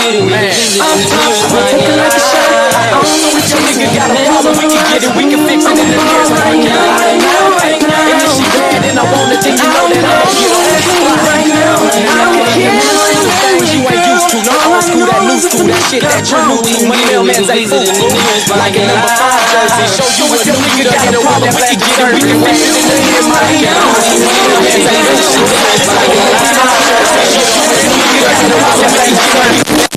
get it, man. I'm taking like a shot. I don't know what your nigga got a problem. We can get it, we can fix it in the nearest right now. And if she bad, then I want it, then you know that I'll get on that spot right now. I don't care. Things you ain't used to, no old school, that new school, that shit that you're new to. Money mailman's ain't fool. Like a number 5 jersey, show you if your nigga got a problem. We can get it, we can fix it in the nearest right now. Money mailman's ain't fool. Like a number 5 jersey, show you if your nigga got a problem. We can get it.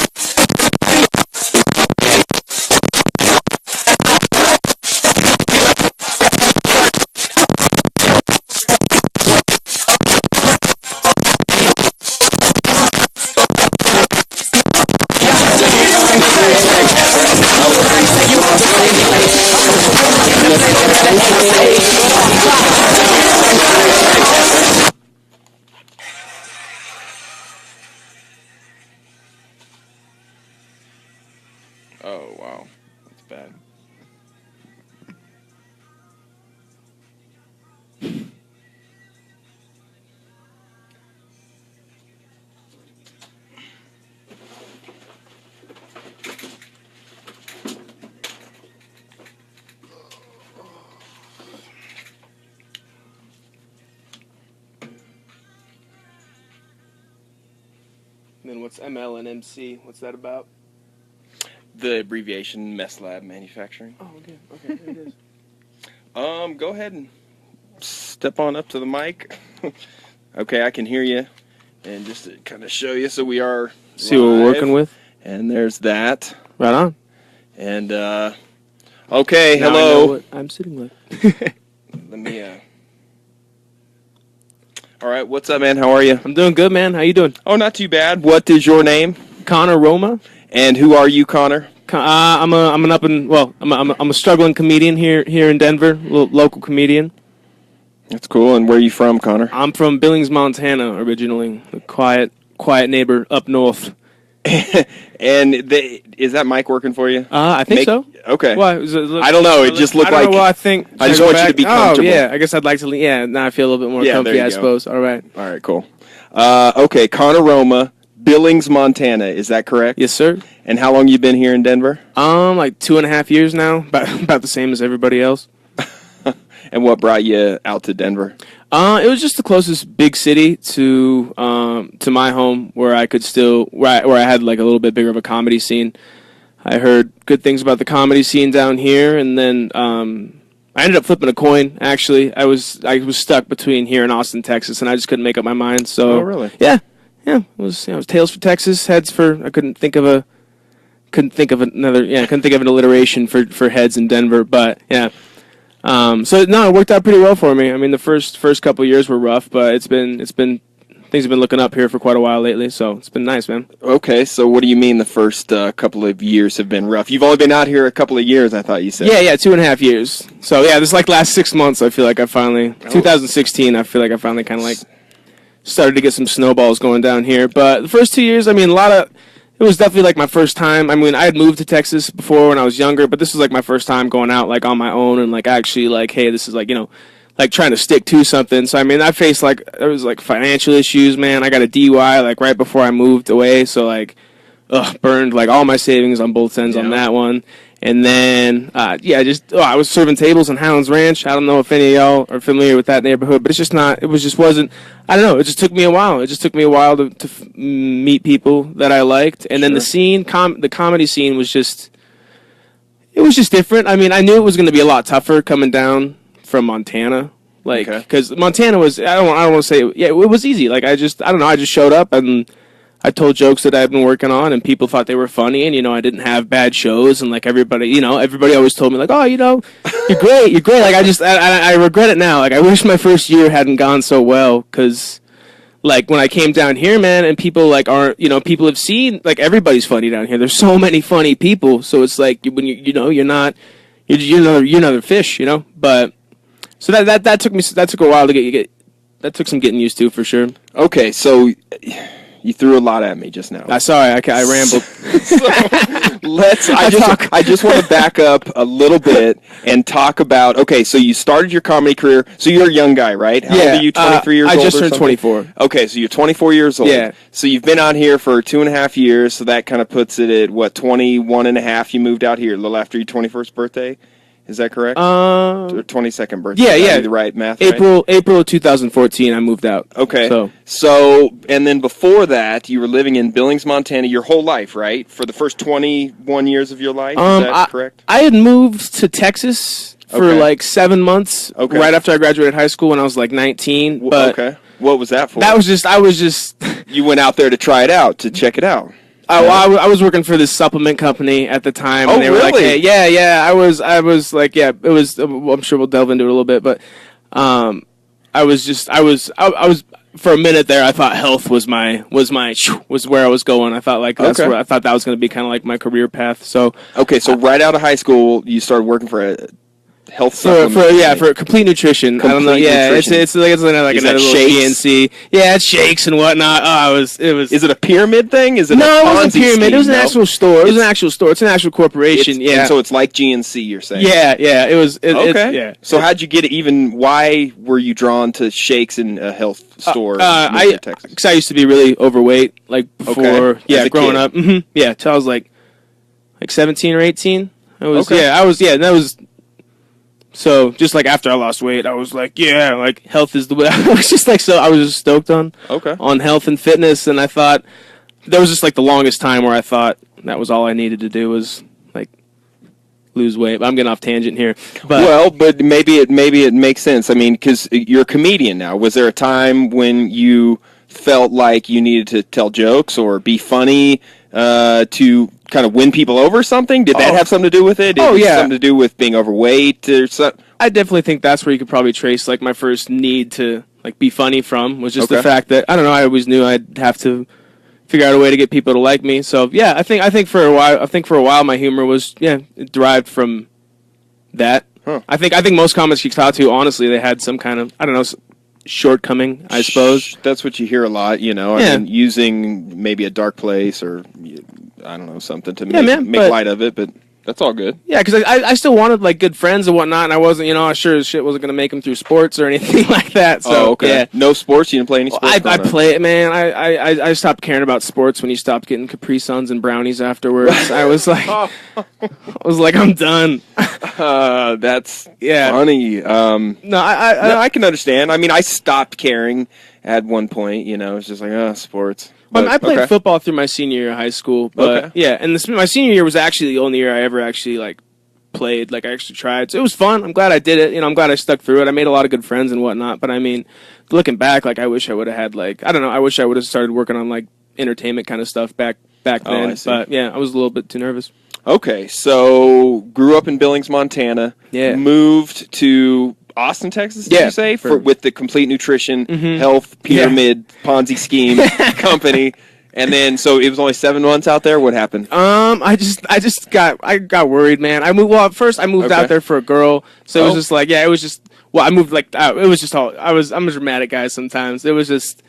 Oh, wow. That's bad. And then what's ML and MC? What's that about? The abbreviation, Mess Lab Manufacturing. Oh, okay. Okay, there it is. Go ahead and step on up to the mic. Okay, I can hear you. And just to kind of show you, so we are See what we're working with? And there's that. Right on. And, okay, Now I know hello. what I'm sitting with. Let me, all right, what's up, man? How are you? I'm doing good, man. How you doing? Oh, not too bad. What is your name? Connor Roma. And who are you, Connor? I'm a struggling comedian here in Denver, local comedian. That's cool. And where are you from, Connor? I'm from Billings, Montana, originally. A quiet neighbor up north. And is that mic working for you? I think so. Okay. Why? I don't know. It just looked like. Well, I think. I just want you to be comfortable. Oh, yeah. I guess I'd like to. Yeah. Now I feel a little bit more comfy. I suppose. All right. All right. Cool. Okay. Connor Roma, Billings, Montana. Is that correct? Yes, sir. And how long you been here in Denver? Like 2.5 years now. About the same as everybody else. And what brought you out to Denver? It was just the closest big city to my home, where I could where I had like a little bit bigger of a comedy scene. I heard good things about the comedy scene down here, and then I ended up flipping a coin. Actually, I was stuck between here and Austin, Texas, and I just couldn't make up my mind. So, oh, really? Yeah. It was tails for Texas, heads for. I couldn't think of an alliteration for heads in Denver, but yeah. So no, it worked out pretty well for me. I mean, the first couple of years were rough, but it's been things have been looking up here for quite a while lately. So it's been nice, man. Okay, so what do you mean the first couple of years have been rough? You've only been out here a couple of years, I thought you said. Yeah, 2.5 years. So yeah, this last 6 months, I feel like 2016, I feel like I finally kind of like started to get some snowballs going down here. But the first 2 years, I mean, it was definitely like my first time. I mean, I had moved to Texas before when I was younger, but this was like my first time going out like on my own and like actually like, hey, this is like, like trying to stick to something. So I mean, I faced there was like financial issues, man. I got a DUI like right before I moved away, so like, burned like all my savings on both ends on that one. And then, I was serving tables in Highlands Ranch. I don't know if any of y'all are familiar with that neighborhood, but wasn't, I don't know, it just took me a while. It just took me a while to meet people that I liked. And then the scene, the comedy scene was just different. I mean, I knew it was going to be a lot tougher coming down from Montana. Like, because Montana was, I don't want to say, it was easy. Like, I just showed up and I told jokes that I'd been working on, and people thought they were funny, and, I didn't have bad shows, and, like, everybody always told me, like, oh, you're great. Like, I regret it now. Like, I wish my first year hadn't gone so well, because, like, when I came down here, man, and people, like, aren't, people have seen, like, everybody's funny down here. There's so many funny people, so it's like, when you're another fish, but, so that took a while to that took some getting used to, for sure. Okay, so You threw a lot at me just now. Sorry, I rambled. I just want to back up a little bit and talk about, okay, so you started your comedy career. So you're a young guy, right? How old are you, 23 years old? I just turned 24. Okay, so you're 24 years old. Yeah. So you've been out here for 2.5 years, so that kind of puts it at, what, 21 and a half? You moved out here a little after your 21st birthday? Is that correct? Or 22nd birthday? Yeah. The right math, April of 2014, I moved out. Okay. So, and then before that, you were living in Billings, Montana your whole life, right? For the first 21 years of your life? Is that correct? I had moved to Texas for like 7 months right after I graduated high school when I was like 19. But okay. What was that for? I was just... You went out there to try it out, to check it out. I was working for this supplement company at the time. And they were really? like, hey, yeah. I was like, yeah, it was, I'm sure we'll delve into it a little bit, but I was for a minute there, I thought health was where I was going. I thought like that's where I thought that was going to be kind of like my career path. So right out of high school, you started working for a health supplement for complete nutrition. I don't know. Yeah, nutrition. it's like another little GNC. Yeah, it's shakes and whatnot. It was. Is it a pyramid thing? Is it no? It wasn't a pyramid. Scheme? It was an actual store. It was an actual store. It's an actual corporation. Yeah. And so it's like GNC. You're saying? Yeah. It was. Okay. So how'd you get it? Even why were you drawn to shakes in a health store? Because I used to be really overweight, like before. Yeah, growing up. Mm-hmm. Yeah, till I was like 17 or 18. I was. Okay. Yeah, I was. Yeah, and that was. So just like after I lost weight, I was like, yeah, like health is the way. I was just like, so I was just stoked on health and fitness, and I thought there was just like the longest time where I thought that was all I needed to do was like lose weight. But I'm getting off tangent here. But maybe it makes sense. I mean, because you're a comedian now. Was there a time when you felt like you needed to tell jokes or be funny to kind of win people over or something? Did that have something to do with it? Did it have something to do with being overweight or something? I definitely think that's where you could probably trace like my first need to like be funny from was just the fact that I don't know, I always knew I'd have to figure out a way to get people to like me. So yeah, I think for a while my humor was it derived from that. Huh. I think most comics you talk to, honestly, they had some kind of shortcoming, I suppose. That's what you hear a lot, I mean, using maybe a dark place or I don't know, something to make light of it, but that's all good. Yeah, because I still wanted like good friends and whatnot, and I wasn't, sure as shit wasn't going to make them through sports or anything like that. So, No sports? You didn't play any sports? I play it, man. I stopped caring about sports when you stopped getting Capri Suns and brownies afterwards. I was like, I'm done. That's funny. No, I can understand. I mean, I stopped caring at one point. It's just like, sports. But, I played football through my senior year of high school, but and my senior year was actually the only year I ever actually like played. Like I actually tried, so it was fun. I'm glad I did it. I'm glad I stuck through it. I made a lot of good friends and whatnot. But I mean, looking back, like I wish I would have had I wish I would have started working on like entertainment kind of stuff back then. But I was a little bit too nervous. Okay, so grew up in Billings, Montana. Yeah, moved to Austin, Texas, did you say? With the complete nutrition, health, pyramid, Ponzi scheme company. And then, so it was only 7 months out there? What happened? I got worried, man. At first I moved out there for a girl. So it was just like, I moved like, it was just all, I'm a dramatic guy sometimes. It was just,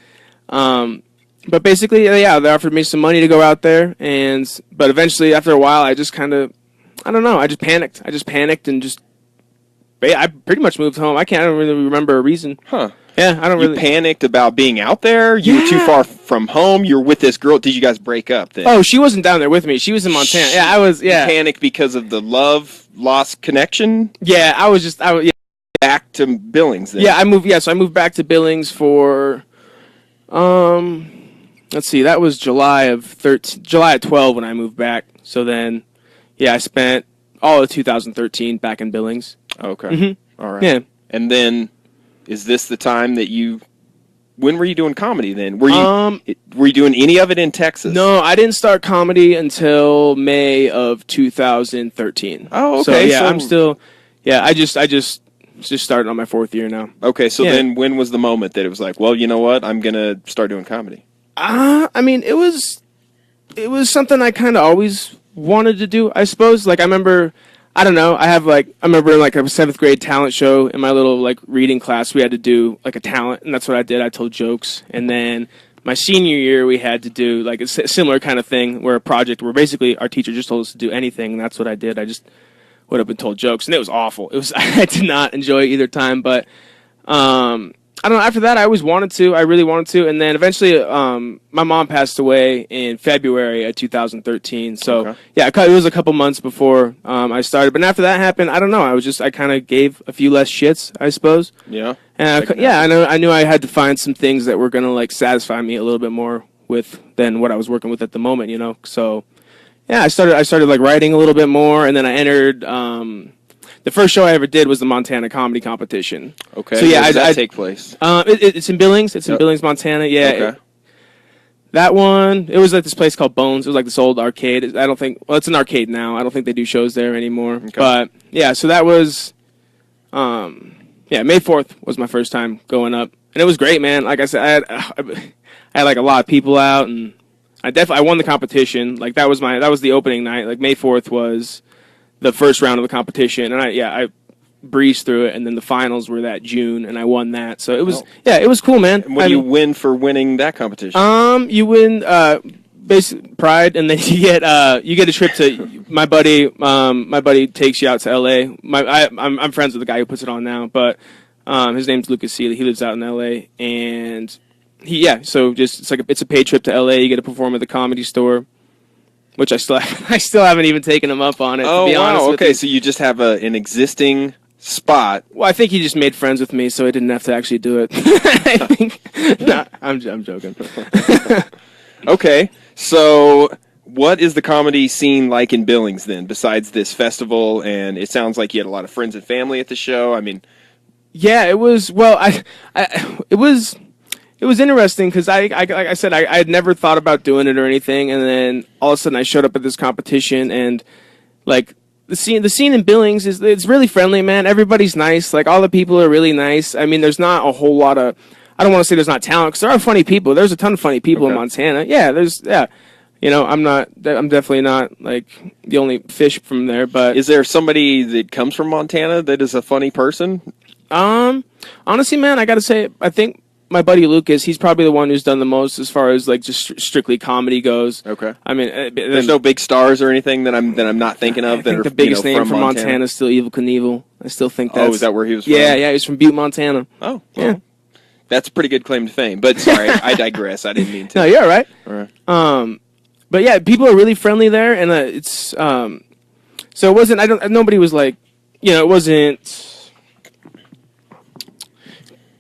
but basically, they offered me some money to go out there. But eventually, after a while, I just kind of, I don't know, I just panicked. And just, I pretty much moved home. I don't really remember a reason. Huh. Yeah, I don't really. You panicked about being out there? You were too far from home? You were with this girl? Did you guys break up then? Oh, she wasn't down there with me. She was in Montana. Yeah, I was, You panicked because of the lost connection? Yeah, I was. Back to Billings then? Yeah, so I moved back to Billings for, let's see, that was July of 12 when I moved back. So then, I spent all of 2013 back in Billings. Okay. Mm-hmm. All right. Yeah. And then, is this the time that when were you doing comedy then? Were you doing any of it in Texas? No, I didn't start comedy until May of 2013. Oh, okay. So, I'm still, I just started on my 4th year now. Okay, so then when was the moment that it was like, well, you know what, I'm going to start doing comedy? I mean, it was something I kind of always wanted to do, I suppose. Like, I remember, I don't know, I remember in like a 7th grade talent show in my little like reading class, we had to do like a talent, and that's what I did. I told jokes, and then my senior year, we had to do like a similar kind of thing where a project where basically our teacher just told us to do anything, and that's what I did. I just would have been told jokes, and it was awful. It was I did not enjoy either time, but I don't know. After that, I always wanted to. I really wanted to, and then eventually, my mom passed away in February of 2013. So yeah, it was a couple months before I started. But after that happened, I don't know. I kind of gave a few less shits, I suppose. Yeah. And I knew I had to find some things that were gonna like satisfy me a little bit more with than what I was working with at the moment. So yeah, I started like writing a little bit more, and then I entered. The first show I ever did was the Montana Comedy Competition. Okay. So yeah, where does that take place? It's in Billings. It's in Billings, Montana. Yeah. Okay. That one, it was at this place called Bones. It was like this old arcade. It's an arcade now. I don't think they do shows there anymore. Okay. But yeah, so that was, May 4th was my first time going up, and it was great, man. Like I said, I had like a lot of people out, and I won the competition. Like that was the opening night. Like May 4th was the first round of the competition, and I breezed through it, and then the finals were that June, and I won that. So it was it was cool, man. And what do you win for winning that competition? You win basic pride, and then you get a trip to my buddy. My buddy takes you out to L.A. I'm friends with the guy who puts it on now, but his name's Lucas Seeley. He lives out in L.A. and so it's a paid trip to L.A. You get to perform at the Comedy Store, which I still haven't even taken him up on it. Oh, to be honest wow. with Okay, you. so you just have an existing spot. Well, I think he just made friends with me, so I didn't have to actually do it. I think. No, I'm joking. Okay, so what is the comedy scene like in Billings then, besides this festival? And it sounds like you had a lot of friends and family at the show. I mean, yeah, it was. Well, It was interesting because like I said, I had never thought about doing it or anything, and then all of a sudden I showed up at this competition, and like the scene in Billings it's really friendly, man. Everybody's nice. Like all the people are really nice. I mean, there's not a whole lot of. I don't want to say there's not talent because there are funny people. There's a ton of funny people in Montana. Yeah, I'm definitely not like the only fish from there. But is there somebody that comes from Montana that is a funny person? Honestly, man, I got to say, I think my buddy Lucas, he's probably the one who's done the most as far as like just strictly comedy goes. Okay. I mean, there's no big stars or anything that I'm not thinking of. I think the biggest name from Montana is still Evel Knievel. I still think that's. Oh, is that where he was from? Yeah, he's from Butte, Montana. Oh, well, yeah. That's a pretty good claim to fame. But sorry, I digress. I didn't mean to. No, you're all right. All right. But yeah, people are really friendly there, and it's so it wasn't. Nobody was like, it wasn't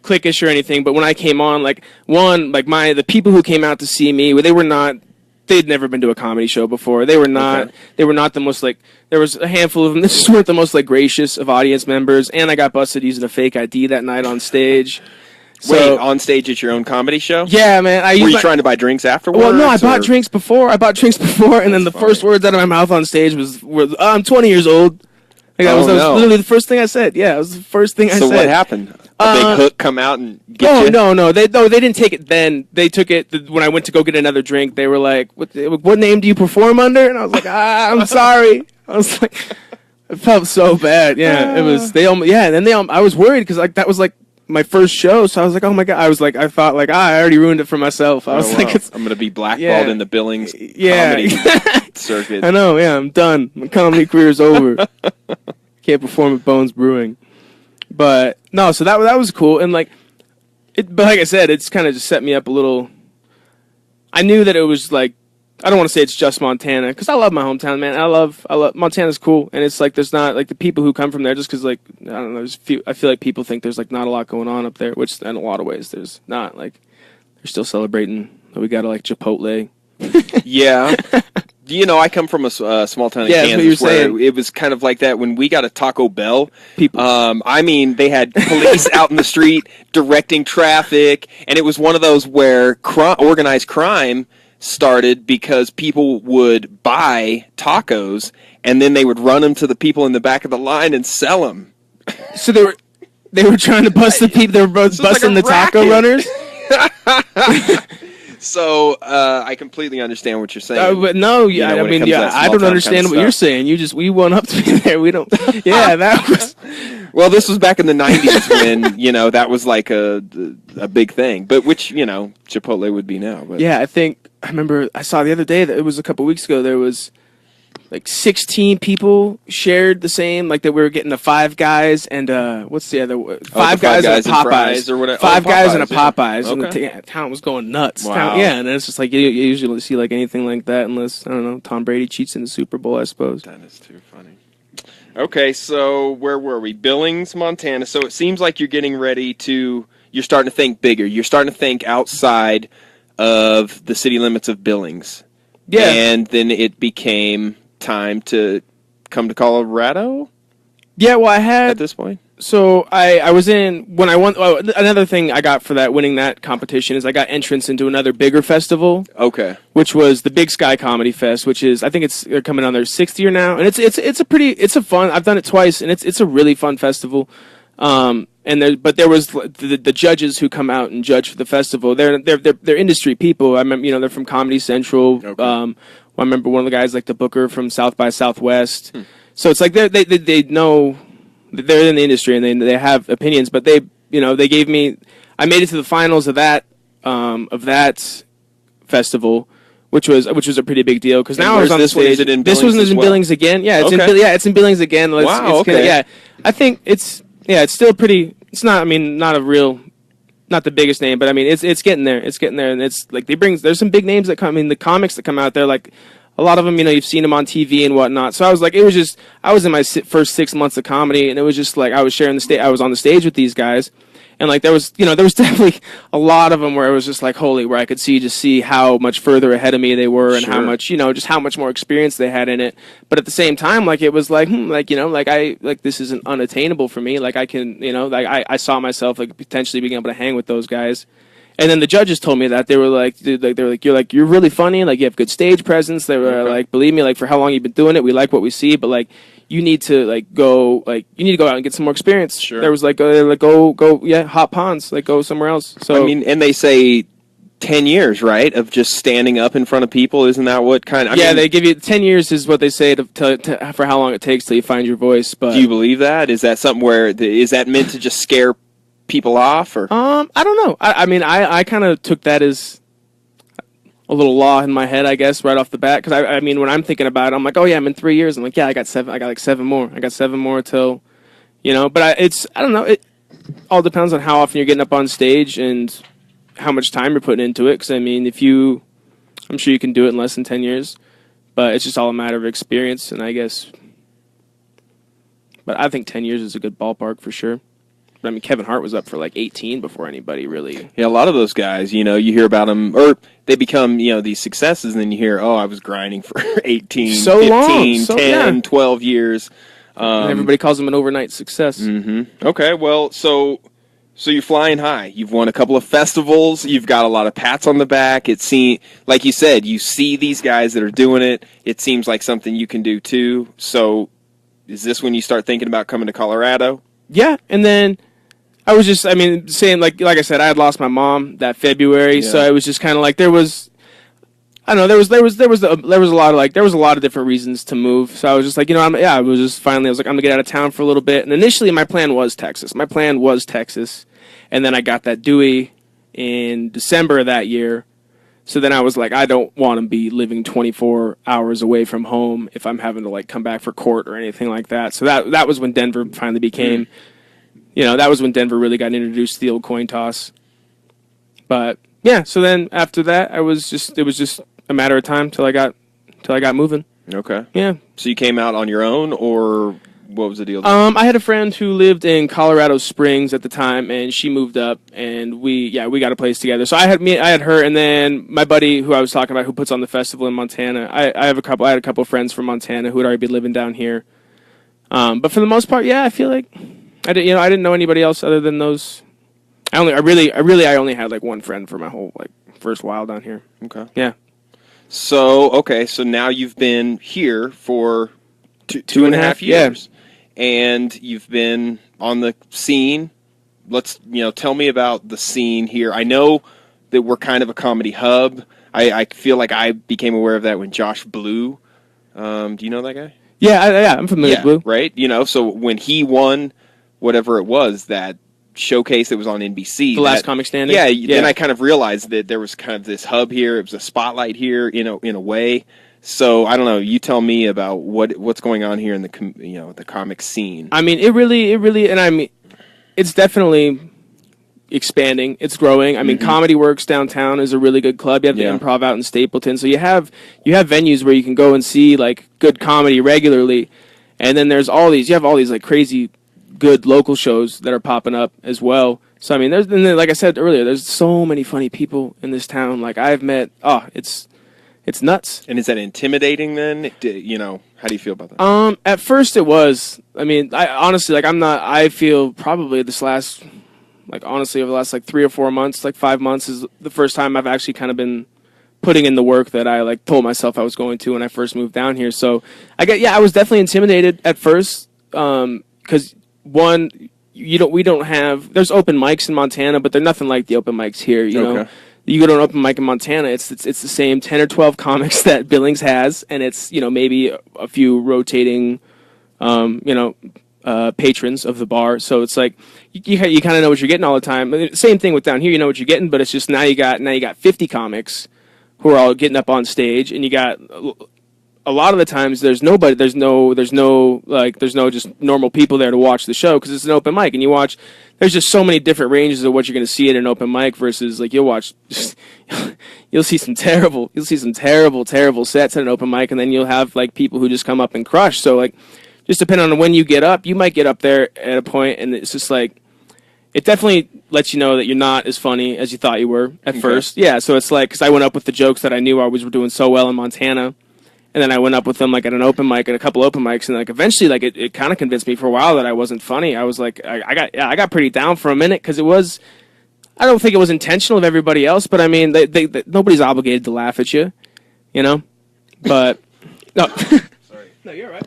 cliquish or anything, but when I came on, the people who came out to see me, they'd never been to a comedy show before. They were not the most like, there was a handful of them. This weren't the most like gracious of audience members, and I got busted using a fake ID that night on stage. Wait, on stage at your own comedy show? Yeah, man. Were you trying to buy drinks afterwards? Well, no, I bought drinks before, and then the first words out of my mouth on stage were I'm 20 years old. Like, that was literally the first thing I said. Yeah, it was the first thing I said. So what happened? A big hook come out and get you? No. They didn't take it then. They took it when I went to go get another drink. They were like, "What name do you perform under?" And I was like, "I'm sorry." I was like, it felt so bad. Yeah, it was. I was worried because like that was like my first show, so I was like, "Oh my god!" I thought like, I already ruined it for myself. I was like, I'm gonna be blackballed in the Billings comedy circuit. I know. Yeah, I'm done. My comedy career is over. Can't perform at Bones Brewing. But no, so that was cool, and like, but like I said, it's kind of just set me up a little. I knew that it was like, I don't want to say it's just Montana because I love my hometown, man. I love Montana's cool, and it's like there's not like the people who come from there just because like I don't know. I feel like people think there's like not a lot going on up there, which in a lot of ways there's not. Like they're still celebrating that we got like Chipotle. Yeah. I come from a small town in Kansas where it was kind of like that when we got a Taco Bell. People. They had police out in the street directing traffic, and it was one of those where organized crime started because people would buy tacos, and then they would run them to the people in the back of the line and sell them. So they were trying to bust the people. They were busting the taco runners. So I completely understand what you're saying. But no, yeah, when it comes to that I small don't town understand kind of what you're stuff. saying. We went up to me there. We don't. Yeah, that was. Well, this was back in the 90s when, that was like a big thing. But which, Chipotle would be now. But Yeah, I remember I saw the other day that it was a couple weeks ago. There was like 16 people shared the same, like that we were getting the Five Guys and what's the other Five Guys and a and Popeyes fries or whatever. Five Guys and a yeah. Popeyes, and Okay. the town was going nuts. Wow. Yeah, and it's just like you usually don't see like anything like that unless I don't know Tom Brady cheats in the Super Bowl, I suppose. That is too funny. Okay, so where were we? Billings, Montana. So it seems like you're getting ready you're starting to think bigger. You're starting to think outside of the city limits of Billings. Yeah, And then it became time to come to Colorado yeah. Well, I had at this point? So I was in when I won. Oh, another thing I got for that winning that competition is I got entrance into another bigger festival, Okay. which was the Big Sky Comedy Fest, which is I think they're coming on their 6th year now, and it's a fun. I've done it twice, and it's a really fun festival. But there was the judges who come out and judge for the festival. They're industry people. I remember they're from Comedy Central. Okay. I remember one of the guys like the booker from South by Southwest. So it's like they know. They're in the industry and they have opinions, but they gave me. I made it to the finals of that festival, which was a pretty big deal because now I was on the this one? stage. Is it in This Billings was as in well? Billings again. Yeah, Okay. it's in Billings again. Wow, okay. Yeah, I think it's still pretty. It's not. I mean, not the biggest name, but I mean it's getting there. It's getting there, and it's like there's some big names that come. I mean, the comics that come out there like. A lot of them, you've seen them on TV and whatnot. So I was like, I was in my first 6 months of comedy, and it was just like I was sharing the stage. I was on the stage with these guys, and like there was definitely a lot of them where it was just like holy, where I could see how much further ahead of me they were, and how Sure. much just how much more experience they had in it. But at the same time, like it was like this isn't unattainable for me. Like I can, I saw myself like potentially being able to hang with those guys. And then the judges told me that they were like, you're really funny, like you have good stage presence. They were Okay. like, believe me, like for how long you've been doing it, we like what we see, but like you need to go out and get some more experience. Sure. There was go hot ponds, like go somewhere else. So I mean, and they say 10 years, right, of just standing up in front of people. Isn't that what kind of... they give you 10 years is what they say to for how long it takes till you find your voice. But Do you believe that? Is that something where... Is that meant to just scare people off? Or I don't know. I mean, I kind of took that as a little law in my head, I guess, right off the bat. Because I mean, when I'm thinking about it, I'm like, oh yeah, I'm in 3 years. I'm like, yeah, I got like 7 more. I got 7 more till, But I don't know. It all depends on how often you're getting up on stage and how much time you're putting into it. Because I mean, I'm sure you can do it in less than 10 years, but it's just all a matter of experience. And I guess, but I think 10 years is a good ballpark for sure. But I mean, Kevin Hart was up for like 18 before anybody really. Yeah, a lot of those guys, you hear about them, or they become, these successes, and then you hear, oh, I was grinding for 18, So 15, long. 10, Yeah. 12 years. And everybody calls him an overnight success. Okay, well, so you're flying high. You've won a couple of festivals. You've got a lot of pats on the back. It seems, like you said, you see these guys that are doing it. It seems like something you can do too. So is this when you start thinking about coming to Colorado? Yeah, and then I was just, saying like I said, I had lost my mom that February, so Yeah. it was just kind of like there was a lot of different reasons to move. So I was just like, I was like, I'm gonna get out of town for a little bit. And initially, my plan was Texas. And then I got that Dewey in December of that year. So then I was like, I don't want to be living 24 hours away from home if I'm having to like come back for court or anything like that. So that was when Denver finally became. That was when Denver really got introduced to the old coin toss. But yeah, so then after that, it was just a matter of time till I got moving. Okay. Yeah. So you came out on your own, or what was the deal? I had a friend who lived in Colorado Springs at the time, and she moved up, and we got a place together. So I had her, and then my buddy who I was talking about, who puts on the festival in Montana. I had a couple of friends from Montana who had already been living down here. But for the most part, yeah, I feel like I didn't know anybody else other than those. I only had like one friend for my whole like first while down here. Okay. Yeah. So now you've been here for two and a half years, and you've been on the scene. Let's tell me about the scene here. I know that we're kind of a comedy hub. I feel like I became aware of that when Josh Blue. Do you know that guy? Yeah, I'm familiar with Blue. Right? So when he won whatever it was, that showcase that was on NBC. The Last Comic Standing? Yeah, then I kind of realized that there was kind of this hub here. It was a spotlight here, in a way. So I don't know. You tell me about what's going on here in the comic scene. I mean, it really, and I mean, it's definitely expanding. It's growing. I mean, Comedy Works downtown is a really good club. You have the Improv out in Stapleton, so you have venues where you can go and see like good comedy regularly, and then there's you have all these like crazy good local shows that are popping up as well. So I mean, like I said earlier, there's so many funny people in this town. Like I've met, it's nuts. And is that intimidating then? How do you feel about that? At first it was. I mean, I honestly, like I feel probably over the last like 3 or 4 months, like 5 months is the first time I've actually kind of been putting in the work that I like told myself I was going to when I first moved down here. So I was definitely intimidated at first. Cause one, we don't have, there's open mics in Montana, but they're nothing like the open mics here, you know. You go to an open mic in Montana, it's the same 10 or 12 comics that Billings has, and it's, maybe a few rotating, patrons of the bar. So it's like you kind of know what you're getting all the time. Same thing with down here, you know what you're getting, but it's just now you got 50 comics who are all getting up on stage, and you got a lot of the times there's no just normal people there to watch the show because it's an open mic, and there's just so many different ranges of what you're going to see at an open mic versus like you'll see some terrible sets at an open mic, and then you'll have like people who just come up and crush. So like just depending on when you get up, you might get up there at a point and it's just like it definitely lets you know that you're not as funny as you thought you were at first. Yeah, so it's like, because I went up with the jokes that I knew always were doing so well in Montana, and then I went up with them like at an open mic, at a couple open mics, and like eventually like it kind of convinced me for a while that I wasn't funny. I was like, I got pretty down for a minute because I don't think it was intentional of everybody else, but I mean, they nobody's obligated to laugh at you, But no, sorry, no, you're right.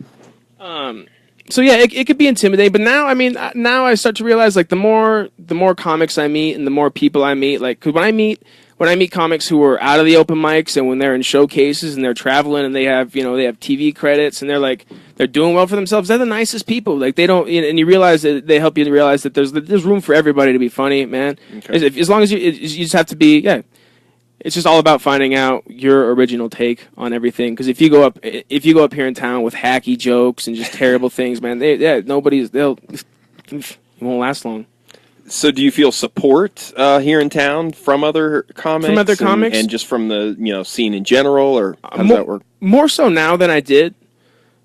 So yeah, it could be intimidating, but now I start to realize like the more comics I meet and the more people I meet, like, cause when I meet comics who are out of the open mics and when they're in showcases and they're traveling and they have TV credits and they're doing well for themselves, they're the nicest people. Like they don't, and you realize that they help you to realize that there's room for everybody to be funny, man. Okay. As long as you just have to be, it's just all about finding out your original take on everything. Because if you go up here in town with hacky jokes and just terrible things, man, you won't last long. So, do you feel support here in town from other comics? From other comics, and just from the scene in general, or how does that work? More so now than I did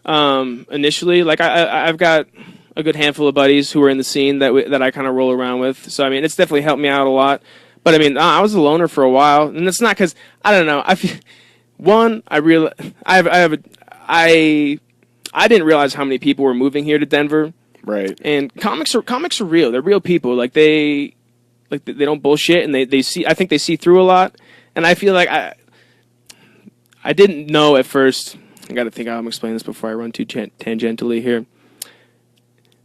initially. Like I've got a good handful of buddies who are in the scene that I kind of roll around with. So I mean, it's definitely helped me out a lot. But I mean, I was a loner for a while, and it's not because I don't know. I didn't realize how many people were moving here to Denver. Right. And comics are real. They're real people. Like they don't bullshit, and they see. I think they see through a lot. And I feel like I didn't know at first. I got to think how I'm explaining this before I run too tangentially here.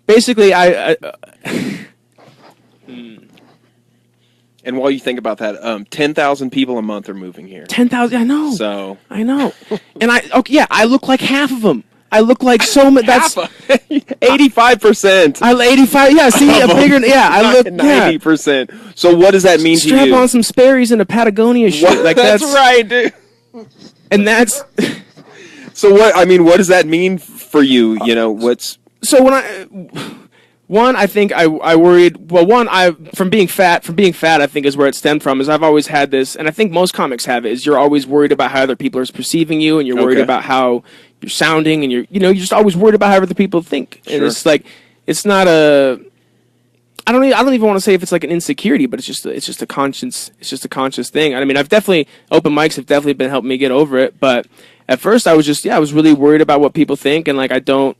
Basically, And while you think about that, 10,000 people a month are moving here. 10,000, I know. So I know, and I look like half of them. I look like so much. That's 85%. 85. Yeah, see, a bigger. Yeah, I look 90%. So what does that mean to you? Strap on some Sperry's and a Patagonia shirt. What? Like that's right, dude. And that's. So what? I mean, what does that mean for you? What's. So when I think I worried. Well, from being fat, I think is where it stemmed from. Is I've always had this, and I think most comics have it. Is you're always worried about how other people are perceiving you, and you're worried about how you're sounding, and you're just always worried about how other people think. Sure. And it's like it's not a. I don't even want to say if it's like an insecurity, but it's just a conscious thing. I mean, open mics have definitely been helping me get over it. But at first, I was really worried about what people think, and like I don't.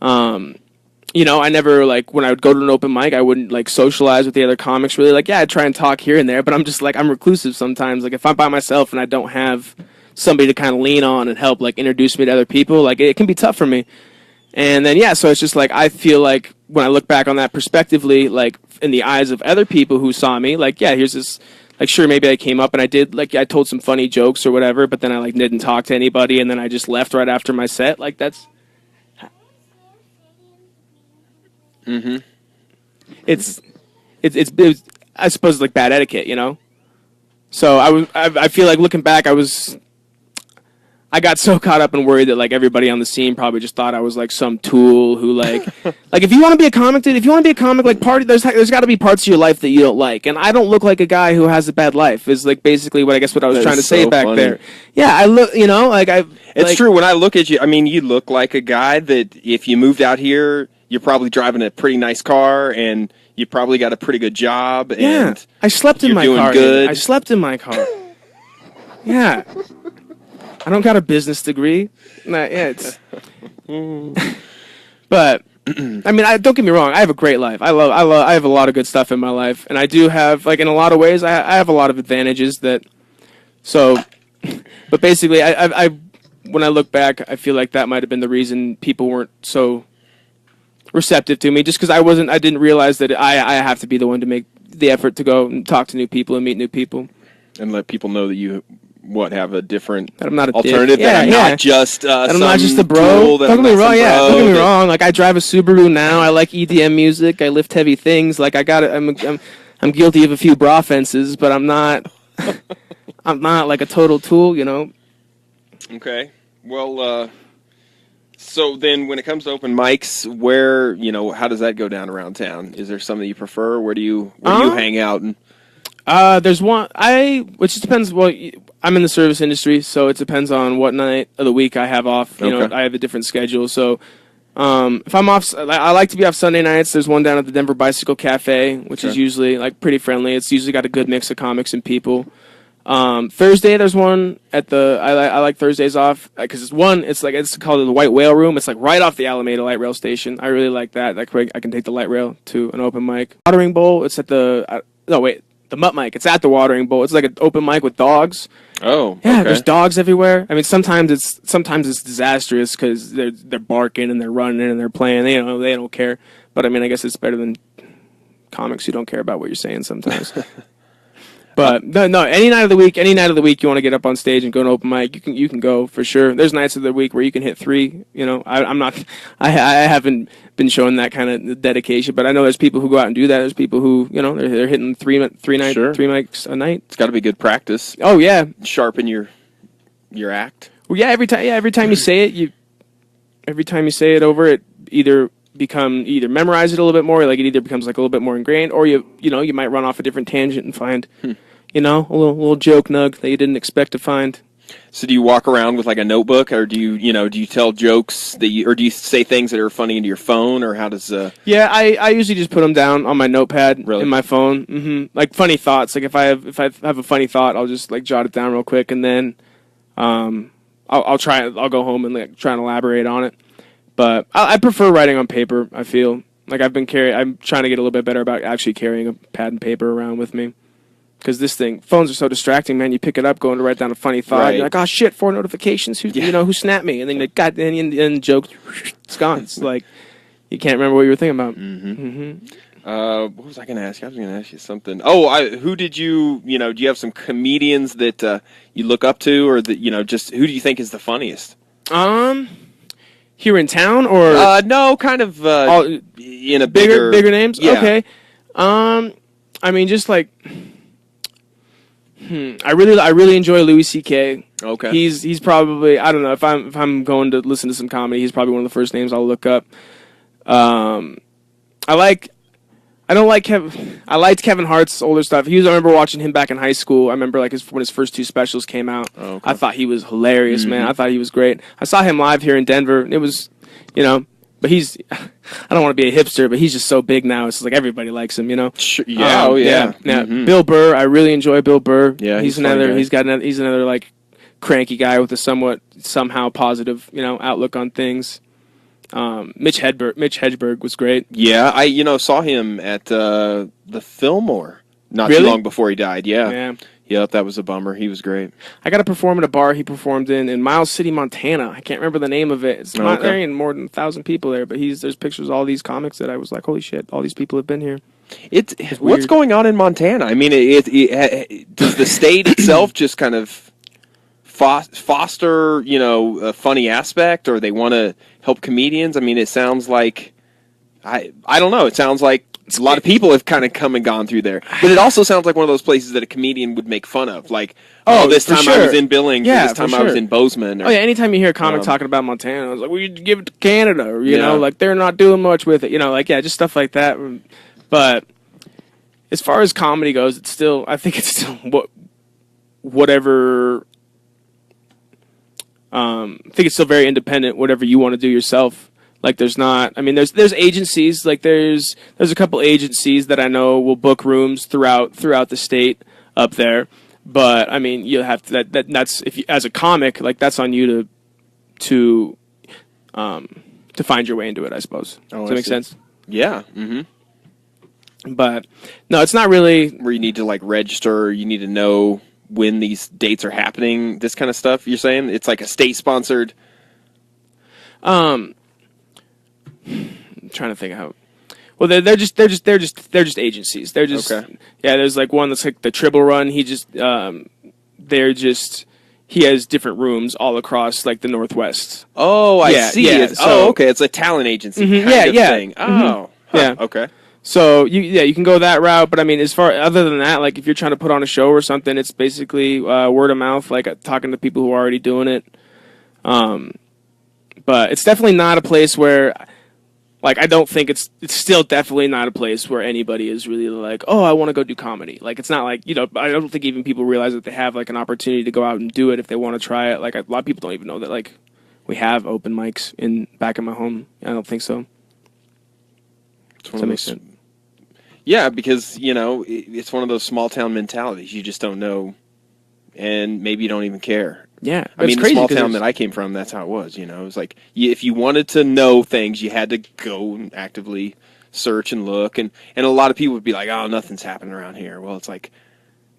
I never, like, when I would go to an open mic, I wouldn't, like, socialize with the other comics, really. Like, yeah, I'd try and talk here and there, but I'm just, like, I'm reclusive sometimes. Like, if I'm by myself and I don't have somebody to kind of lean on and help, like, introduce me to other people, like, it can be tough for me. And then, yeah, so it's just, like, I feel like when I look back on that prospectively, like, in the eyes of other people who saw me, like, yeah, here's this like, sure, maybe I came up and I told some funny jokes or whatever, but then I like didn't talk to anybody, and then I just left right after my set. Like that's. Mm-hmm. It's I suppose like bad etiquette, you know. So I feel like looking back, I got so caught up and worried that like everybody on the scene probably just thought I was like some tool who like like if you want to be a comic, dude, if you want to be a comic, like there's got to be parts of your life that you don't like, and I don't look like a guy who has a bad life. Is like basically what I was trying to say back there. Yeah, I look, you know, like It's true. When I look at you, I mean, you look like a guy that if you moved out here, you're probably driving a pretty nice car and you probably got a pretty good job. Yeah, and I slept in my car. Good. I slept in my car. Yeah. I don't got a business degree. Nah, yeah, it's. But I mean, don't get me wrong. I have a great life. I have a lot of good stuff in my life, and I do have like in a lot of ways. I have a lot of advantages that. So, but basically, I when I look back, I feel like that might have been the reason people weren't so receptive to me, just because I didn't realize that I have to be the one to make the effort to go and talk to new people and meet new people and let people know that you have a different that I'm not a alternative. Dick. That I'm not just that I'm not just a bro. Don't get me wrong. Yeah, don't get me wrong. Like I drive a Subaru now. I like EDM music. I lift heavy things. Like I'm guilty of a few bra offenses, but I'm not I'm not like a total tool, you know. Okay. Well, so then when it comes to open mics, where, you know, how does that go down around town? Is there something you prefer? Where do you hang out? And there's one which just depends. Well, I'm in the service industry, so it depends on what night of the week I have off. You know, I have a different schedule. So if I'm off, I like to be off Sunday nights. There's one down at the Denver Bicycle Cafe, which is usually like pretty friendly. It's usually got a good mix of comics and people. Thursday there's one at the I like Thursdays off because it's called the White Whale Room. It's like right off the Alameda Light Rail station. I really like that. Like I can take the light rail to an open mic. Watering Bowl. It's at the Mutt Mic. It's at the Watering Bowl. It's like an open mic with dogs. Oh, yeah. Okay. There's dogs everywhere. I mean, sometimes it's disastrous because they're barking and they're running and they're playing. They don't care. But I mean, I guess it's better than comics who don't care about what you're saying sometimes. But no, any night of the week you want to get up on stage and go to an open mic, you can go for sure. There's nights of the week where you can hit 3. You know, I haven't been showing that kind of dedication, but I know there's people who go out and do that. There's people who, you know, they're hitting three mics a night. It's got to be good practice. Oh yeah, sharpen your act. Well, yeah, every time you say it over, it either memorize it a little bit more, like it either becomes like a little bit more ingrained, or you might run off a different tangent and find you know, a little joke nug that you didn't expect to find. So do you walk around with like a notebook, or do you tell jokes or do you say things that are funny into your phone, or how does Yeah, I usually just put them down on my notepad in my phone. Like funny thoughts. Like if I have a funny thought, I'll just like jot it down real quick, and then I'll go home and like try and elaborate on it. But I prefer writing on paper. I feel like I'm trying to get a little bit better about actually carrying a pad and paper around with me. Because phones are so distracting, man. You pick it up, going to write down a funny thought. Right. You're like, oh shit, 4 notifications. Who snapped me? And then you're like, God, and joke, it's gone. It's like you can't remember what you were thinking about. What was I going to ask you? I was going to ask you something. Oh, who did you? Do you have some comedians that you look up to, or that just who do you think is the funniest? Here in town, or no, kind of in a bigger names. Yeah. Okay. I mean, just like. I really enjoy Louis C.K. Okay. He's probably, I don't know, if I'm going to listen to some comedy, he's probably one of the first names I'll look up. I liked Kevin Hart's older stuff. I remember watching him back in high school. I remember like when his first 2 specials came out. Oh, okay. I thought he was hilarious, man. I thought he was great. I saw him live here in Denver. It was, but I don't want to be a hipster, but he's just so big now. It's like everybody likes him, Sure, yeah, yeah. Mm-hmm. Bill Burr, I really enjoy Bill Burr. Yeah, he's another like cranky guy with a somehow positive, outlook on things. Mitch Hedberg was great. Yeah, I saw him at the Fillmore not too long before he died. Yeah. Yep, that was a bummer. He was great. I got to perform at a bar he performed in Miles City, Montana. I can't remember the name of it. It's not there, and more than 1,000 people there. But there's pictures of all these comics that I was like, holy shit, all these people have been here. It's what's going on in Montana? I mean, does the state itself just kind of foster, a funny aspect, or they want to help comedians? I mean, it sounds like I don't know. It sounds like a lot of people have kind of come and gone through there, but it also sounds like one of those places that a comedian would make fun of. Like, this time I was in Billings, or this time I was in Bozeman. Or, anytime you hear a comic talking about Montana, I was like, well, you give it to Canada, or you know, like they're not doing much with it. Just stuff like that. But as far as comedy goes, I think it's still whatever. I think it's still very independent. Whatever you want to do yourself. Like there's agencies. Like there's a couple agencies that I know will book rooms throughout the state up there. But I mean, you have to that's if you, as a comic, like that's on you to find your way into it, I suppose. Does that make sense? Yeah. Mm-hmm. But no, it's not really where you need to like register. You need to know when these dates are happening. This kind of stuff. You're saying it's like a state sponsored. I'm trying to think how. Well, they're just agencies. They're just There's like one that's like the Tribble Run. He has different rooms all across like the Northwest. Oh, I see. Yeah, okay. It's a talent agency kind of thing. Oh, okay. So you can go that route, but I mean, other than that, like if you're trying to put on a show or something, it's basically word of mouth, like talking to people who are already doing it. But it's definitely not a place where, like, I don't think it's still definitely not a place where anybody is really like, oh, I want to go do comedy. Like, it's not like, I don't think even people realize that they have like an opportunity to go out and do it if they want to try it. Like, a lot of people don't even know that like we have open mics back in my home. I don't think so. Does that make sense? Yeah, because, it's one of those small town mentalities. You just don't know, and maybe you don't even care. Yeah. I mean, the small town that I came from, that's how it was, It was like, if you wanted to know things, you had to go and actively search and look. And a lot of people would be like, oh, nothing's happening around here. Well, it's like,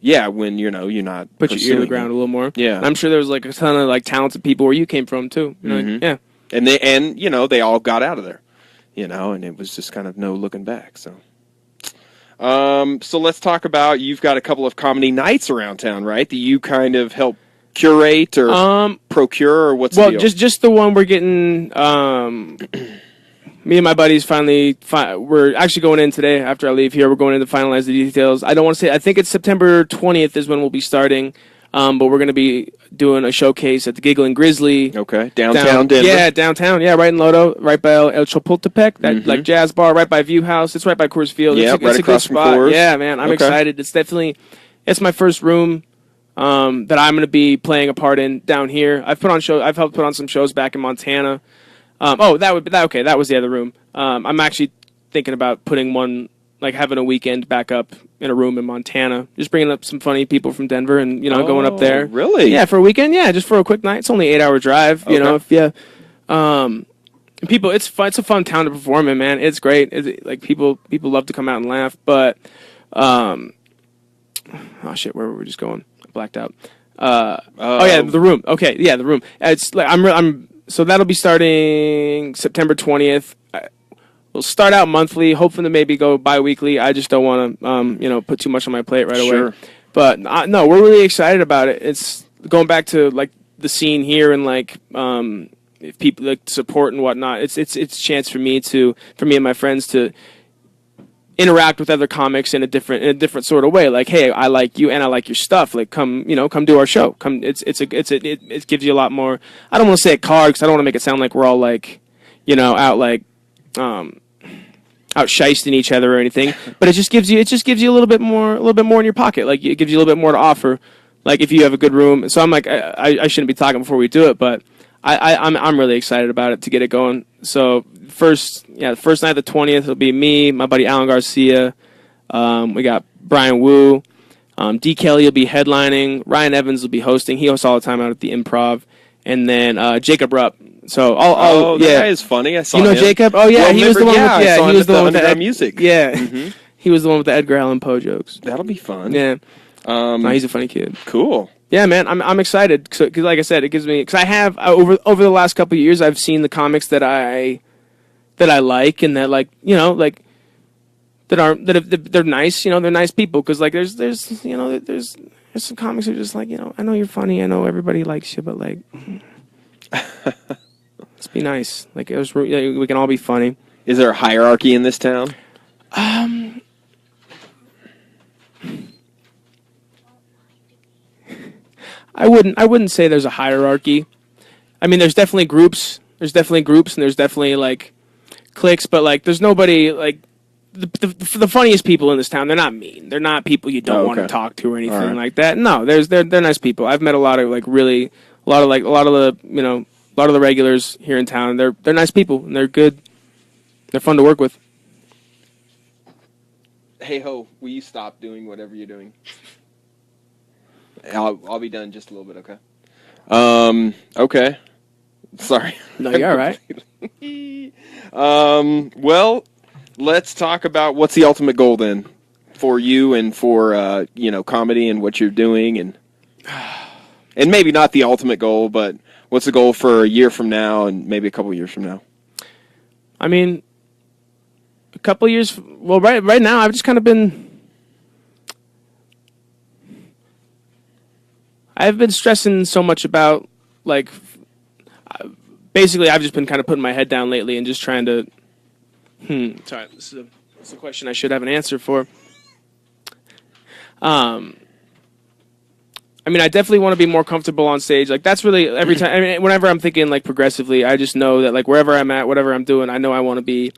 yeah, when, you're not put your ear to the ground a little more. Yeah. And I'm sure there was like a ton of like talented people where you came from, too. Yeah. And they all got out of there, and it was just kind of no looking back, so. So let's talk about, you've got a couple of comedy nights around town, right? That you kind of help curate or procure, or what's the deal? Just the one we're getting. Me and my buddies we're actually going in today after I leave here. We're going in to finalize the details. I don't want to say. I think it's September 20th is when we'll be starting. But we're going to be doing a showcase at the Giggling Grizzly. Okay, downtown Denver. Yeah, downtown. Yeah, right in Lodo, right by El Chapultepec, that like jazz bar, right by View House. It's right by Coors Field. Yeah, it's right a across good spot. from Coors. Yeah, man, I'm excited. It's my first room that I'm going to be playing a part in down here. I've helped put on some shows back in Montana. That was the other room. I'm actually thinking about putting one, like having a weekend back up in a room in Montana, just bringing up some funny people from Denver and going up there. Really? Yeah, for a weekend. Yeah, just for a quick night. It's only 8-hour drive. And people, it's fun. It's a fun town to perform in, man. It's great. Like people love to come out and laugh. But oh shit, where were we just going? I blacked out. The room. Okay, yeah, the room. It's like so that'll be starting September 20th. We'll start out monthly, hoping to maybe go bi-weekly. I just don't want to, put too much on my plate right away. But no, we're really excited about it. It's going back to like the scene here and like if people like support and whatnot. It's a chance for me and my friends to interact with other comics in a different sort of way. Like, hey, I like you and I like your stuff. Like, come do our show. Come, it gives you a lot more. I don't want to say a card because I don't want to make it sound like we're all like, out like. Out shysting each other or anything, but it just gives you a little bit more in your pocket. Like it gives you a little bit more to offer. Like if you have a good room. So I'm like, I shouldn't be talking before we do it, but I'm really excited about it to get it going. So the first night, the 20th, will be me, my buddy Alan Garcia. We got Brian Wu, D. Kelly will be headlining. Ryan Evans will be hosting. He hosts all the time out at the Improv, and then Jacob Rupp. So that guy is funny. I saw him. Jacob? Oh yeah, he was the one with the underground music. Yeah, he was the one with the Edgar Allan Poe jokes. That'll be fun. Yeah, he's a funny kid. Cool. Yeah, man, I'm excited because, like I said, it gives me because I have over the last couple of years I've seen the comics that I like and that like they're nice. You know, they're nice people because like there's some comics who are just like, you know, I know you're funny, I know everybody likes you, but like, let's be nice. Like we can all be funny. Is there a hierarchy in this town? I wouldn't say there's a hierarchy. I mean, there's definitely groups. There's definitely groups, and there's definitely like cliques. But like, there's nobody like the funniest people in this town. They're not mean. They're not people you don't want to talk to or anything like that. No, they're nice people. I've met a lot of like a lot of the regulars here in town. They're nice people and they're good. They're fun to work with. Hey ho, will you stop doing whatever you're doing? I'll be done in just a little bit, okay? Okay. Sorry. No, you're all right. Well, let's talk about what's the ultimate goal then for you and for comedy and what you're doing and maybe not the ultimate goal, but what's the goal for a year from now and maybe a couple years from now? I mean, a couple years. Well, right now I've just kind of been. I've been stressing so much about, like, basically I've just been kind of putting my head down lately and just trying to, sorry, this is a question I should have an answer for. I mean, I definitely want to be more comfortable on stage. Like, that's really every time, I mean, whenever I'm thinking, like, progressively, I just know that, like, wherever I'm at, whatever I'm doing, I know I want to be,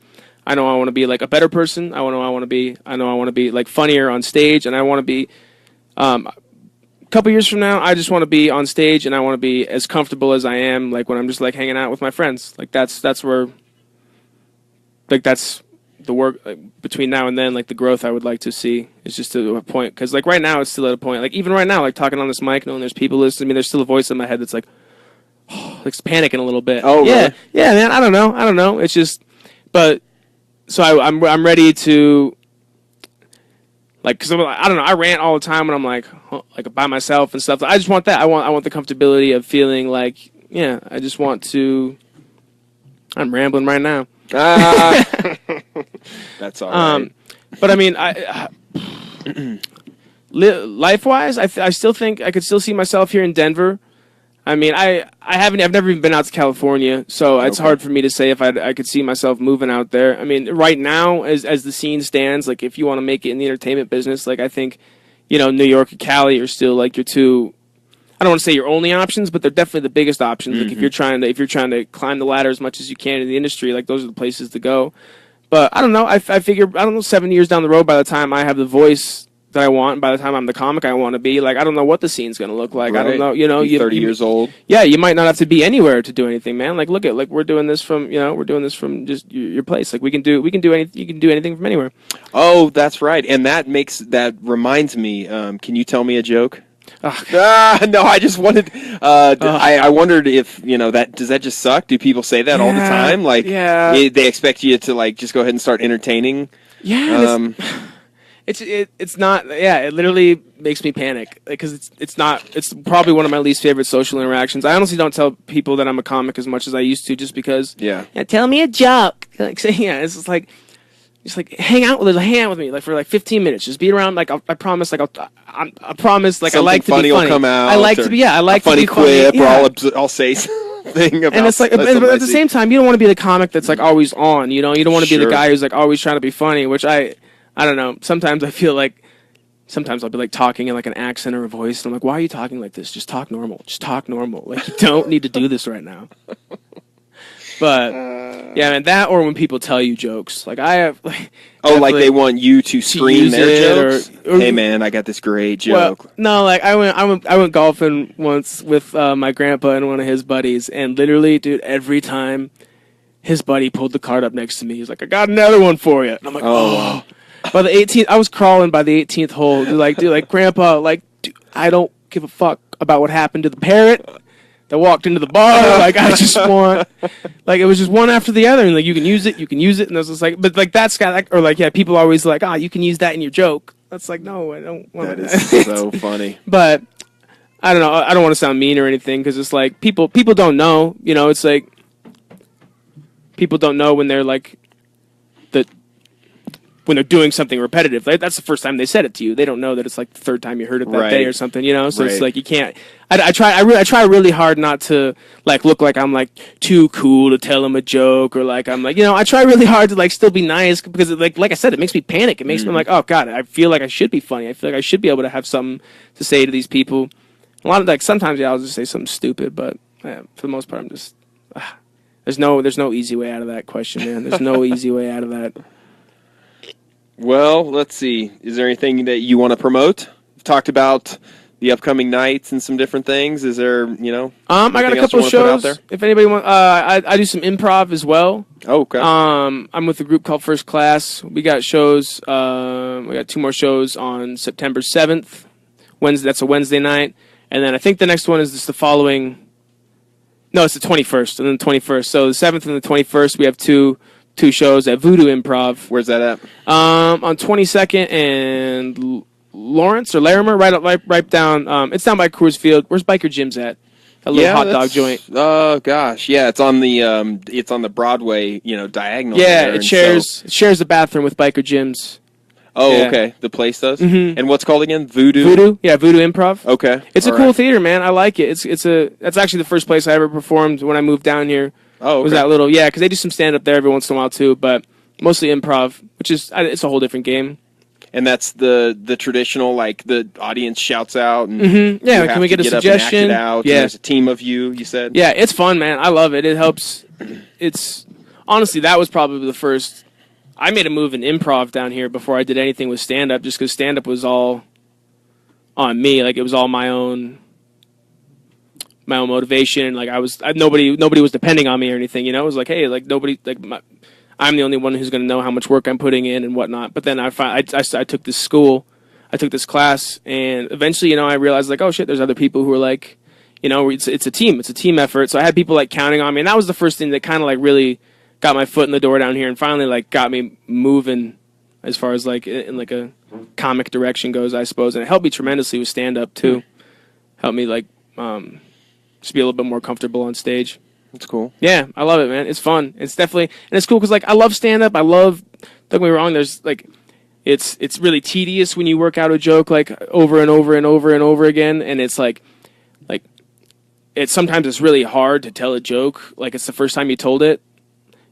like, a better person. I know I want to be, like, funnier on stage, and I want to be, couple years from now, I just want to be on stage and I want to be as comfortable as I am, like when I'm just like hanging out with my friends. Like that's where, like that's the work between now and then. Like the growth I would like to see is just to a point, because like right now it's still at a point. Like even right now, like talking on this mic, knowing there's people listening to me, there's still a voice in my head that's like, like panicking a little bit. Oh yeah, really? Yeah, man. I don't know. It's just, but so I'm ready to. Like, cause I don't know, I rant all the time when I'm like by myself and stuff. I just want that. I want the comfortability of feeling like, yeah, I just want to. I'm rambling right now. That's all right. But I mean, life-wise, I still think I could still see myself here in Denver. I mean, I've never even been out to California, so it's hard for me to say if I could see myself moving out there. I mean, right now, as the scene stands, like if you want to make it in the entertainment business, like I think, New York and Cali are still like your two. I don't want to say your only options, but they're definitely the biggest options. Mm-hmm. Like if you're trying to climb the ladder as much as you can in the industry, like those are the places to go. But I don't know. I figure 7 years down the road, by the time I have the voice that I want, and by the time I'm the comic I want to be, like I don't know what the scene's gonna look like. Right. I don't know. You're 30 years old. Yeah, you might not have to be anywhere to do anything, man. Like look at we're doing this from just your place. Like we can do anything. You can do anything from anywhere. Oh, that's right. And that reminds me. Can you tell me a joke? No, I just wanted. I wondered if does that just suck? Do people say that all the time? Like, they expect you to like just go ahead and start entertaining. Yeah. It's not. Yeah, it literally makes me panic because it's not. It's probably one of my least favorite social interactions. I honestly don't tell people that I'm a comic as much as I used to, just because. Yeah. Tell me a joke. Like say it's just like. Just like hang out with me like for like 15 minutes. Just be around. Like I promise. Like I promise. Like something I like to funny be funny. Will come out. I like to be. Yeah, I like a funny to be funny. quip. Yeah. Or I'll say something about. And it's like, but at the same time, you don't want to be the comic that's like always on. You don't want to be the guy who's like always trying to be funny. Which I don't know. Sometimes I feel like. Sometimes I'll be like talking in like an accent or a voice, and I'm like, "Why are you talking like this? Just talk normal. Just talk normal. Like you don't need to do this right now." But yeah, man, that or when people tell you jokes, like I have, like like they want you to scream their jokes. Or, hey man, I got this great joke. Well, no, like I went golfing once with my grandpa and one of his buddies, and literally, dude, every time his buddy pulled the cart up next to me, he's like, "I got another one for you," and I'm like, "Oh." By the 18th, I was crawling by the 18th hole. Dude, grandpa, dude, I don't give a fuck about what happened to the parrot that walked into the bar. Like, I just want, like, it was just one after the other, and like, you can use it, and I was just like, but like, that's got like, or like, yeah, people always like, you can use that in your joke. That's like, no, I don't want that. That is so funny. But I don't know. I don't want to sound mean or anything because it's like people don't know. It's like people don't know when they're like when they're doing something repetitive. Like, that's the first time they said it to you. They don't know that it's like the third time you heard it that day or something, So it's like you can't. I try really hard not to like look like I'm like too cool to tell them a joke, or like I'm like I try really hard to like still be nice, because like I said, it makes me panic. It makes me like, oh god, I feel like I should be funny. I feel like I should be able to have something to say to these people. A lot of like sometimes I'll just say something stupid, but for the most part I'm just there's no easy way out of that question, man. There's no easy way out of that. Well, let's see. Is there anything that you want to promote? We've talked about the upcoming nights and some different things. Is there, I got a couple of shows. If anybody wants, I do some improv as well. Oh, okay. I'm with a group called First Class. We got shows. We got 2 more shows on September 7th. Wednesday. That's a Wednesday night, and then I think the next one is just the following. No, it's the 21st, and then the 21st. So the 7th and the 21st, we have two shows at Voodoo Improv. Where's that at? On 22nd and Lawrence or Larimer, right down. It's down by Coors Field. Where's Biker Jim's at? A little hot dog joint. Oh gosh, yeah, it's on the Broadway, diagonal. Yeah, it shares the bathroom with Biker Jim's. Oh, yeah. Okay. The place does. Mm-hmm. And what's called again? Voodoo. Voodoo Improv. Okay. It's a cool theater, man. I like it. That's actually the first place I ever performed when I moved down here. Oh, okay. Was that little because they do some stand up there every once in a while too, but mostly improv, which is it's a whole different game. And that's the traditional, like the audience shouts out and yeah, can we get a suggestion? Out, yeah, there's a team of you said. Yeah, it's fun, man. I love it. It helps. It's honestly that was probably the first. I made a move in improv down here before I did anything with stand up, just because stand up was all on me. Like it was all my own motivation. Like nobody was depending on me or anything. It was like, hey, like nobody I'm the only one who's going to know how much work I'm putting in and whatnot. But then I took this school, I took this class, and eventually, I realized like, oh shit, there's other people who are like, it's a team effort. So I had people like counting on me, and that was the first thing that kind of like really got my foot in the door down here, and finally like got me moving as far as like in like a comic direction goes, I suppose. And it helped me tremendously with stand up too. Helped me like just be a little bit more comfortable on stage. That's cool. Yeah, I love it, man. It's fun. It's definitely, and it's cool because like I love stand up. Don't get me wrong. There's like, it's really tedious when you work out a joke like over and over and over and over again, and it's like sometimes it's really hard to tell a joke like it's the first time you told it.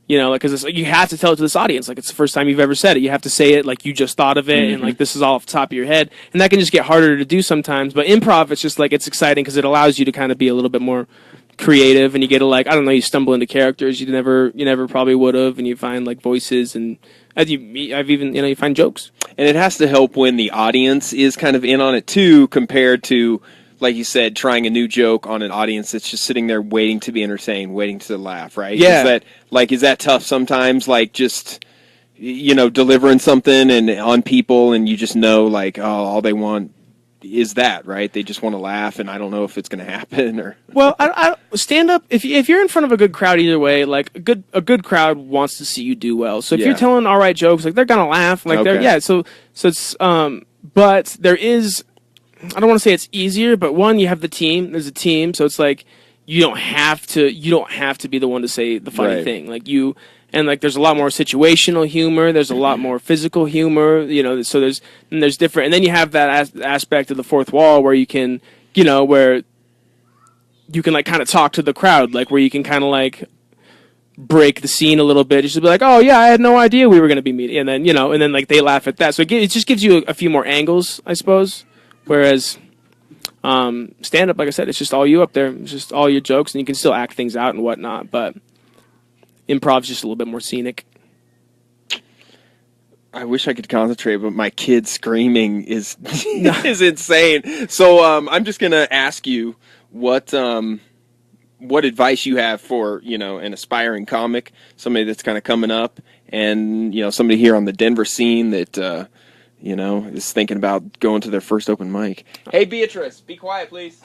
Because it's like you have to tell it to this audience like it's the first time you've ever said it. You have to say it like you just thought of it, and like this is all off the top of your head, and that can just get harder to do sometimes. But improv, it's just like it's exciting because it allows you to kind of be a little bit more creative, and you get to like you stumble into characters you never probably would have, and you find like voices, and you find jokes. And it has to help when the audience is kind of in on it too, compared to, like you said, trying a new joke on an audience that's just sitting there waiting to be entertained, waiting to laugh, right? Yeah. Is that tough sometimes? Like just, delivering something and on people, and you just know like, oh, all they want is that, right? They just want to laugh, and I don't know if it's going to happen or. Well, I stand up. If you're in front of a good crowd, either way, like a good crowd wants to see you do well. So if you're telling all right jokes, like they're gonna laugh, like So it's but there is. I don't want to say it's easier, but one, you have the team. There's a team, so it's like you don't have to be the one to say the funny thing. Like and like there's a lot more situational humor. There's a lot more physical humor. So there's different, and then you have that aspect of the fourth wall where you can, where you can like kind of talk to the crowd, like where you can kind of like break the scene a little bit, just to be like, oh yeah, I had no idea we were going to be meeting, and then and then like they laugh at that. So it just gives you a few more angles, I suppose. Whereas stand-up, like I said, it's just all you up there. It's just all your jokes, and you can still act things out and whatnot, but improv's just a little bit more scenic. I wish I could concentrate, but my kid screaming is is insane. So I'm just going to ask you what advice you have for, an aspiring comic, somebody that's kind of coming up, and, somebody here on the Denver scene that... is thinking about going to their first open mic. Hey, Beatrice, be quiet, please.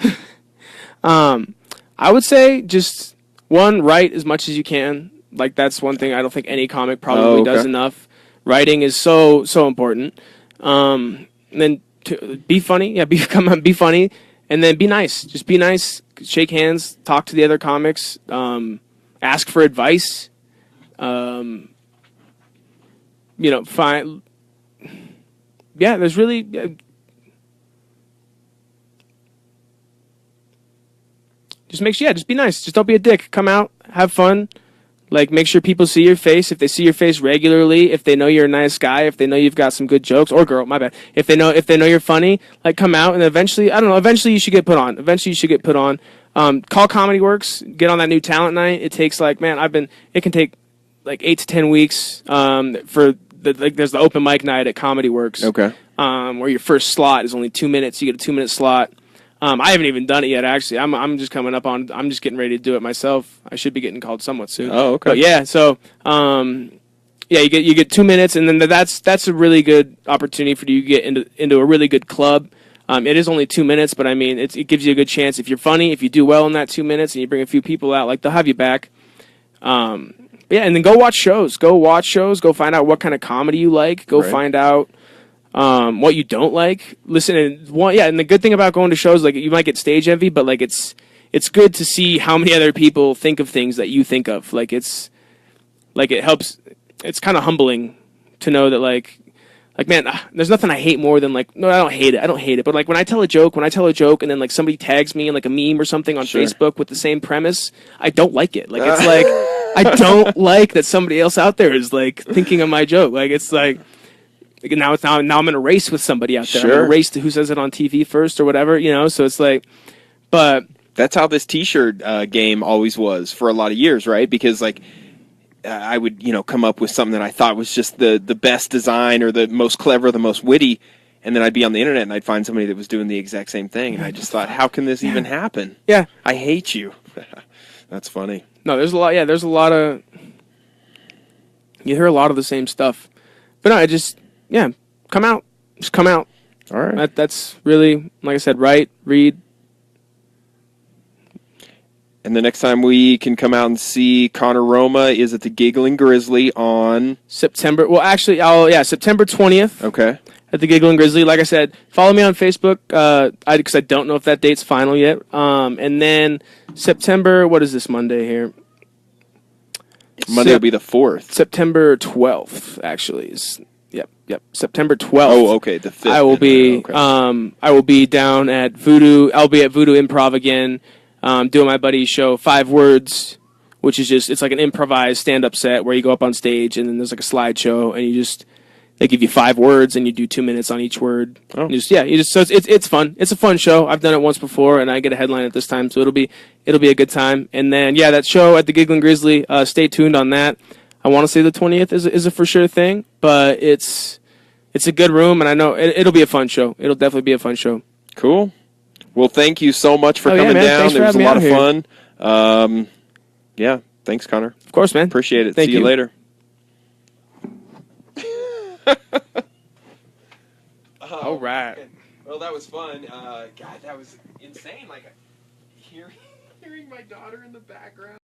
I would say just, one, write as much as you can. Like, that's one thing I don't think any comic probably does enough. Writing is so important. And then be funny. Yeah, be funny. And then be nice. Just be nice. Shake hands. Talk to the other comics. Ask for advice. yeah, there's really. Just be nice. Just don't be a dick. Come out, have fun. Like, make sure people see your face. If they see your face regularly, if they know you're a nice guy, if they know you've got some good jokes, or girl, my bad. If they know you're funny, like, come out, and eventually, I don't know. Eventually, you should get put on. Call Comedy Works. Get on that new talent night. It takes it can take like 8 to 10 weeks. There's the open mic night at Comedy Works. Okay. Where your first slot is only 2 minutes. You get a 2-minute slot. I haven't even done it yet, actually. I'm just coming up on. I'm just getting ready to do it myself. I should be getting called somewhat soon. Oh, okay. But yeah, so you get 2 minutes, and then that's a really good opportunity for you to get into a really good club. It is only 2 minutes, but I mean, it gives you a good chance. If you're funny, if you do well in that 2 minutes, and you bring a few people out, like, they'll have you back. Yeah, and then go watch shows. Go find out what kind of comedy you like. Go find out what you don't like. Listen, and the good thing about going to shows, like, you might get stage envy, but like it's good to see how many other people think of things that you think of. Like, it helps. It's kind of humbling to know that like man, there's nothing I hate more than no, I don't hate it, but like when I tell a joke and then like somebody tags me in like a meme or something on Facebook with the same premise, I don't like it. Like, it's like I don't like that somebody else out there is like thinking of my joke. Like, it's like now I'm in a race with somebody out there. Sure. I'm in a race to who says it on TV first or whatever, so it's like, but that's how this T-shirt game always was for a lot of years, right? Because like I would, come up with something that I thought was just the best design or the most clever, the most witty, and then I'd be on the internet and I'd find somebody that was doing the exact same thing, and I just thought, how can this even happen? Yeah, I hate you. That's funny. No, there's a lot. Yeah, there's a lot of. You hear a lot of the same stuff, but no, come out, just come out. All right. That's really, like I said, write, read. And the next time we can come out and see Connor Roma is at the Giggling Grizzly on September. Well, actually, September 20th. Okay. At the Giggling Grizzly. Like I said, follow me on Facebook because I don't know if that date's final yet. And then September, what is this Monday here? Monday will be the 4th. September 12th, actually. Yep. September 12th. Oh, okay. The 5th. I will be down at Voodoo. I'll be at Voodoo Improv again. Doing my buddy's show, 5 Words, which is it's like an improvised stand-up set where you go up on stage and then there's like a slideshow and they give you 5 words and you do 2 minutes on each word. Oh. So it's fun. It's a fun show. I've done it once before and I get a headline at this time, so it'll be a good time. And then that show at the Giggling Grizzly, stay tuned on that. I want to say the 20th is a for sure thing, but it's a good room and I know it'll be a fun show. It'll definitely be a fun show. Cool. Well, thank you so much for coming down. There was a lot of fun. Thanks, Connor. Of course, man. Appreciate it. Thank See you later. All right. Well, that was fun. God, that was insane. Like, hearing my daughter in the background.